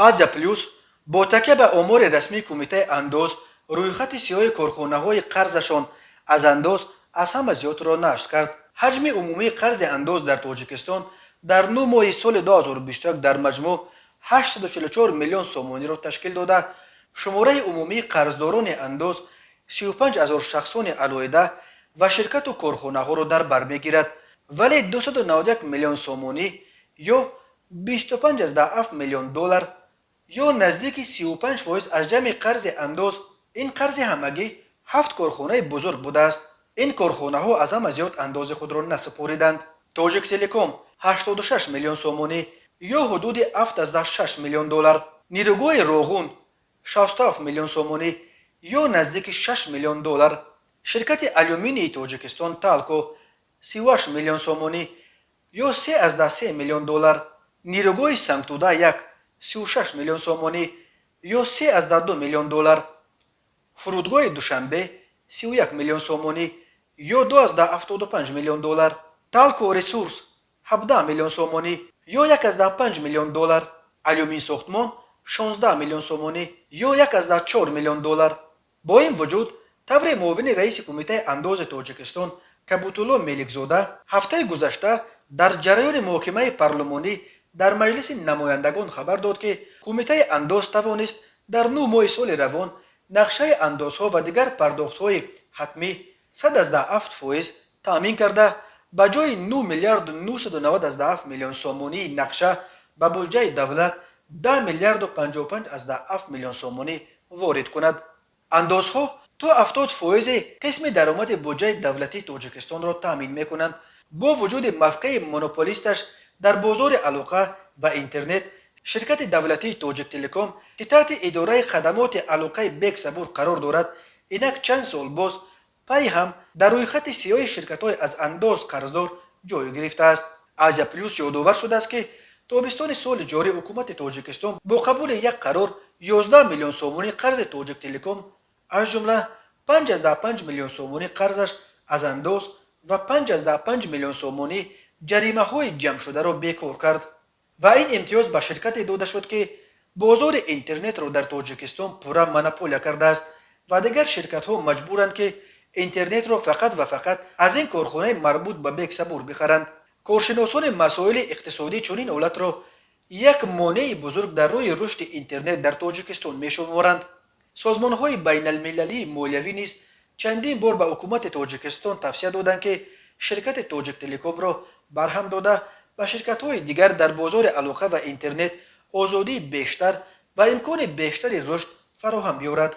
آزیا پلوس با تکیه به امور رسمی کمیته اندوز رویخط سیاه کارخانه‌های قرضشان از اندوز از همه زیاد را نشر کرد. حجم عمومی قرض اندوز در تاجیکستان در 9 ماه سال 2021 در مجموع 844 میلیون سومانی را تشکیل داده. شماره عمومی قرضداران اندوز 35,000 شخصان علیحده و شرکت و کارخانه ها را در بر میگیرد، ولی 291 میلیون سومانی یا 25.7 میلیون دلار یا نزدیک 35% از جمع قرض اندوز. این قرض همگی 7 کارخانه بزرگ بوده است. این کارخانه ها از همه زیاد انداز خود را نسپاریدند. تاجیک تلکام 86 میلیون سومانی یا حدود 7.6 میلیون دلار، نیروگاه روغون 67 میلیون سومانی یا نزدیک 6 میلیون دلار، شرکت الومینی تاجیکستان تالکو 38 میلیون سومانی یا 3.3 میلیون دلار، نیروگاه سنگتودا یک 36 میلیون سومانی یا 3.2 میلیون دلار، فرودگاه دوشنبه 31 میلیون سومانی یا 2.75 میلیون دلار، تالکو ریسورس 17 میلیون سومانی یا 1.5 میلیون دلار، الومین ساختمان 16 میلیون سومانی یا 1.4 میلیون دلار. با این وجود طور معاون رئیس کمیته اندوز تاجیکستان کبوتالله ملیکزاده هفته گذشته در جریان محاکمه پارلمانی در مجلس نمایندگان خبر داد که کمیته اندوز توانست در 9 ماه سال روان نقشه اندازها و دیگر پرداخت‌های حتمی 107% تامین کرده به جای 9 میلیارد 997 میلیون سومانی نقشه به بودجه دولت 10 میلیارد و 55.7 میلیون سومانی وارد کند. اندازها تا 70% قسم درآمد بودجه دولتی تاجیکستان را تامین میکنند. با وجود موقع مونوپولیستش در بازار علاقه و اینترنت، شرکت دولتی تاجیک تلکام که تحت اداره خدمات علاقه بیک صبور قرار دارد، اینک چند سال باز پای هم در روی خط سیاه شرکت‌های از اندوز قرضدار جای گرفته است. آزیا پلوس یادآور شده است که تابستان سال جاری حکومت تاجیکستان با قبول یک قرار 11 میلیون سومانی قرض تاجیک تلکام از جمله 5.5 میلیون سومانی قرضش از اندوز و 5.5 میلیون سومانی جریمه های جمع شده را بیکار کرد و این امتیاز به شرکت داده شد که بازار اینترنت را در تاجیکستان پورا مونوپول کرده است و دیگر شرکت ها مجبورند که اینترنت را فقط و فقط از این کارخانه مربوط به بیک صبور بخرند. کارشناسان مسائل اقتصادی چنین حالت را یک مانع بزرگ در روی رشد اینترنت در تاجیکستان می‌شمارند. سازمان‌های بین المللی مالیوی نیز چندین بار به حکومت تاجیکستان توصیه دادند که شرکت تاجیک تلکام را برهم داده و شرکت‌های دیگر در بازار علاقه و اینترنت آزادی بیشتر و امکان بیشتری رشد فراهم بیاورد.